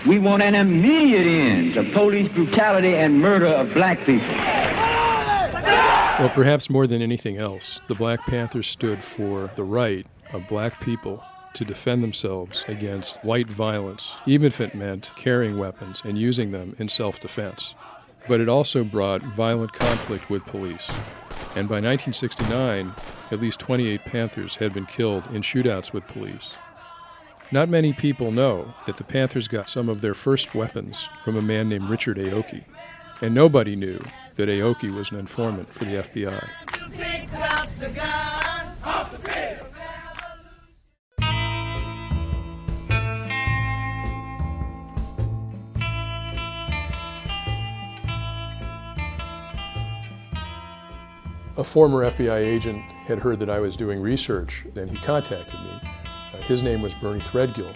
We want an immediate end to police brutality and murder of black people. Well, perhaps more than anything else, the Black Panthers stood for the right of black people to defend themselves against white violence, even if it meant carrying weapons and using them in self-defense. But it also brought violent conflict with police. And by 1969, at least 28 Panthers had been killed in shootouts with police. Not many people know that the Panthers got some of their first weapons from a man named Richard Aoki. And nobody knew that Aoki was an informant for the FBI. A former FBI agent had heard that I was doing research, and he contacted me. His name was Bernie Threadgill.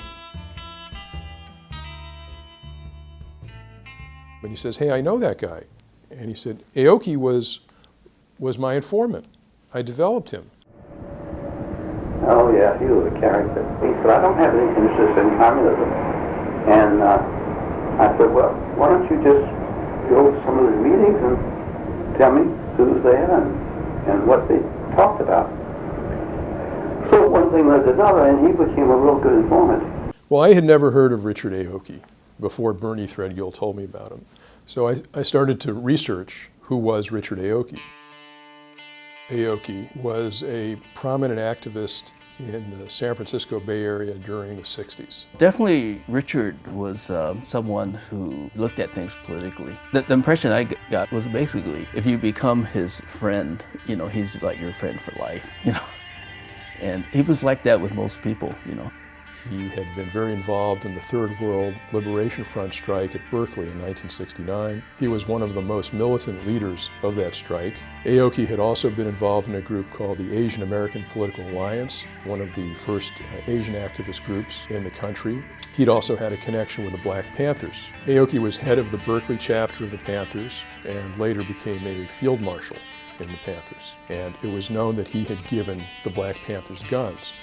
And he says, "Hey, I know that guy." And he said, "Aoki was my informant. I developed him." Oh yeah, he was a character. He said, "I don't have any interest in communism." And I said, "Well, why don't you just go to some of the meetings and tell me who's there and what they talked about." So one thing led to another, and he became a real good informant. Well, I had never heard of Richard Aoki before Bernie Threadgill told me about him. So I started to research who was Richard Aoki. Aoki was a prominent activist in the San Francisco Bay Area during the 60s. Definitely Richard was someone who looked at things politically. The impression I got was basically, if you become his friend, he's like your friend for life, And he was like that with most people, He had been very involved in the Third World Liberation Front strike at Berkeley in 1969. He was one of the most militant leaders of that strike. Aoki had also been involved in a group called the Asian American Political Alliance, one of the first Asian activist groups in the country. He'd also had a connection with the Black Panthers. Aoki was head of the Berkeley chapter of the Panthers and later became a field marshal in the Panthers. And it was known that he had given the Black Panthers guns.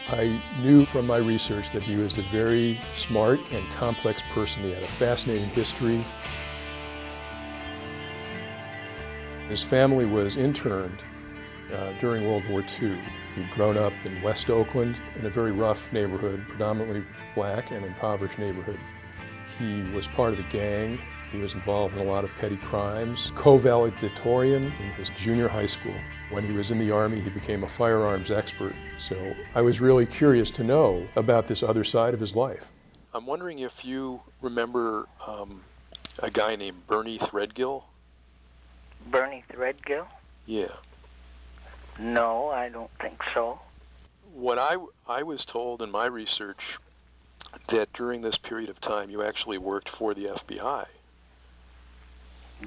I knew from my research that he was a very smart and complex person. He had a fascinating history. His family was interned during World War II. He'd grown up in West Oakland in a very rough neighborhood, predominantly black and impoverished neighborhood. He was part of a gang. He was involved in a lot of petty crimes, co-valedictorian in his junior high school. When he was in the Army, he became a firearms expert. So I was really curious to know about this other side of his life. I'm wondering if you remember a guy named Bernie Threadgill? Bernie Threadgill? Yeah. No, I don't think so. What I was told in my research that during this period of time you actually worked for the FBI.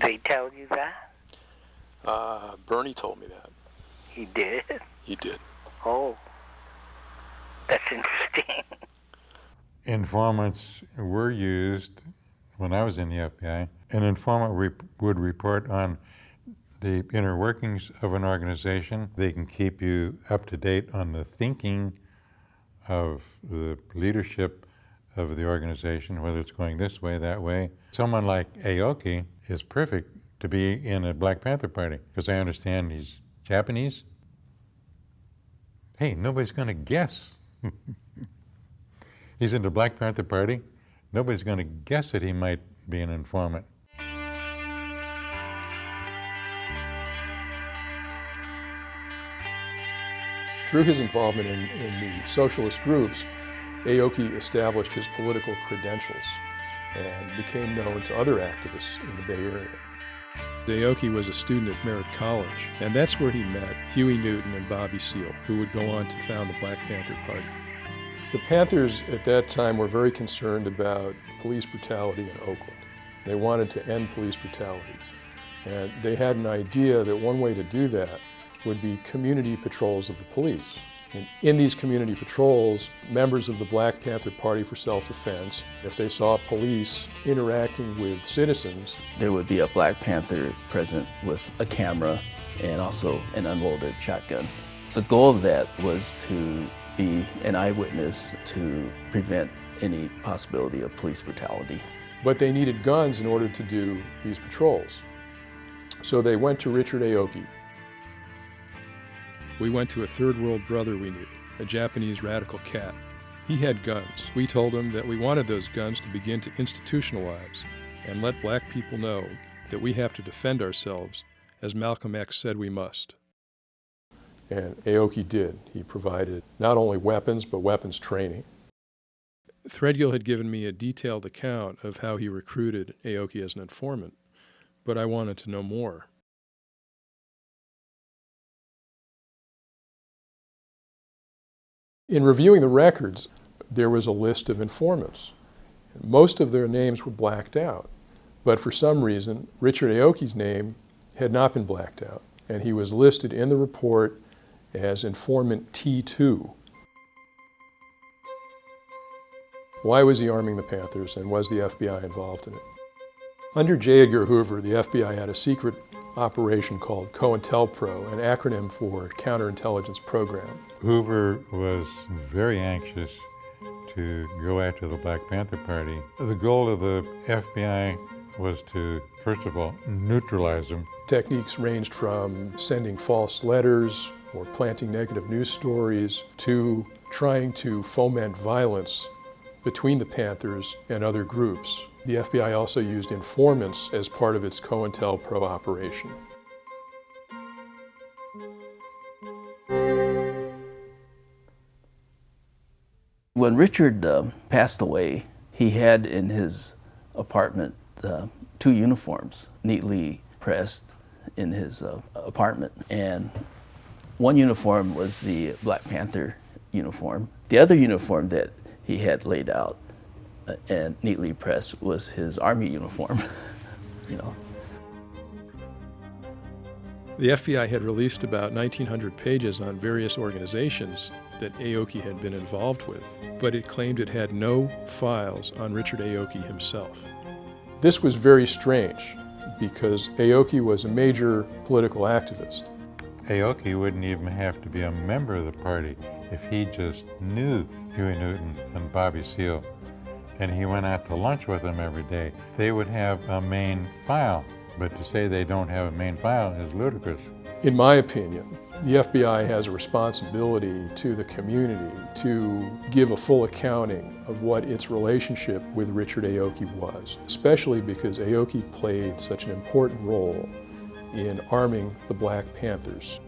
They tell you that? Bernie told me that. He did? He did. Oh, that's interesting. Informants were used when I was in the FBI. An informant would report on the inner workings of an organization. They can keep you up to date on the thinking of the leadership of the organization, whether it's going this way, that way. Someone like Aoki is perfect to be in a Black Panther party, because I understand he's Japanese. Hey, nobody's going to guess. He's in the Black Panther party. Nobody's going to guess that he might be an informant. Through his involvement in the socialist groups, Aoki established his political credentials and became known to other activists in the Bay Area. Aoki was a student at Merritt College, and that's where he met Huey Newton and Bobby Seale, who would go on to found the Black Panther Party. The Panthers at that time were very concerned about police brutality in Oakland. They wanted to end police brutality, and they had an idea that one way to do that would be community patrols of the police. And in these community patrols, members of the Black Panther Party for Self-Defense, if they saw police interacting with citizens, there would be a Black Panther present with a camera and also an unloaded shotgun. The goal of that was to be an eyewitness to prevent any possibility of police brutality. But they needed guns in order to do these patrols. So they went to Richard Aoki. We went to a third world brother we knew, a Japanese radical cat. He had guns. We told him that we wanted those guns to begin to institutionalize and let black people know that we have to defend ourselves as Malcolm X said we must. And Aoki did. He provided not only weapons, but weapons training. Threadgill had given me a detailed account of how he recruited Aoki as an informant, but I wanted to know more. In reviewing the records, there was a list of informants. Most of their names were blacked out, but for some reason, Richard Aoki's name had not been blacked out, and he was listed in the report as informant T2. Why was he arming the Panthers, and was the FBI involved in it? Under J. Edgar Hoover, the FBI had a secret operation called COINTELPRO, an acronym for Counterintelligence Program. Hoover was very anxious to go after the Black Panther Party. The goal of the FBI was to, first of all, neutralize them. Techniques ranged from sending false letters or planting negative news stories to trying to foment violence between the Panthers and other groups. The FBI also used informants as part of its COINTELPRO operation. When Richard passed away, he had in his apartment 2 uniforms neatly pressed in his apartment. And one uniform was the Black Panther uniform. The other uniform that he had laid out and neatly pressed was his Army uniform, you know. The FBI had released about 1,900 pages on various organizations that Aoki had been involved with, but it claimed it had no files on Richard Aoki himself. This was very strange because Aoki was a major political activist. Aoki wouldn't even have to be a member of the party if he just knew Huey Newton and Bobby Seale, and he went out to lunch with them every day. They would have a main file, but to say they don't have a main file is ludicrous. In my opinion, the FBI has a responsibility to the community to give a full accounting of what its relationship with Richard Aoki was, especially because Aoki played such an important role in arming the Black Panthers.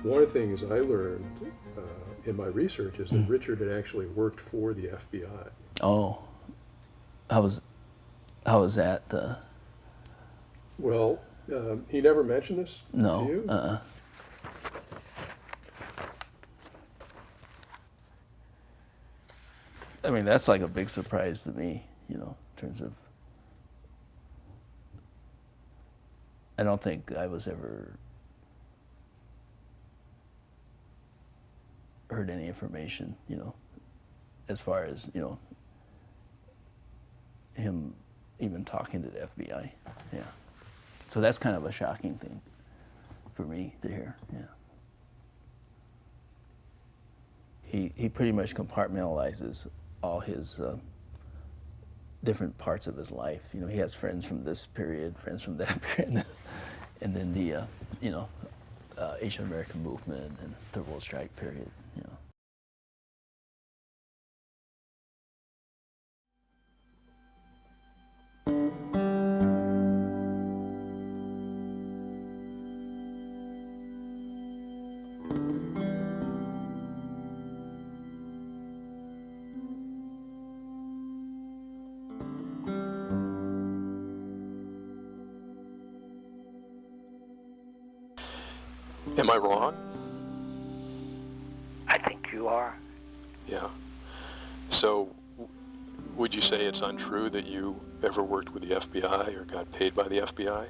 One of the things I learned in my research is that Richard had actually worked for the FBI. Oh, how was that? Well, he never mentioned this to you? No. I mean, that's like a big surprise to me, you know, in terms of, I don't think I was ever heard any information, you know, as far as, you know, him even talking to the FBI, yeah. So that's kind of a shocking thing for me to hear, yeah. He pretty much compartmentalizes all his different parts of his life. You know, he has friends from this period, friends from that period, and then the, you know, Asian American movement and the World Strike period, you know. Am I wrong? I think you are. Yeah. So, would you say it's untrue that you ever worked with the FBI or got paid by the FBI?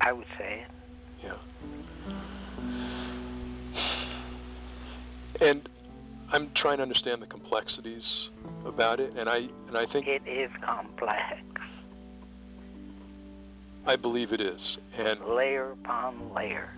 I would say it. Yeah. And I'm trying to understand the complexities about it, and I think It is complex, I believe it is. And layer upon layer.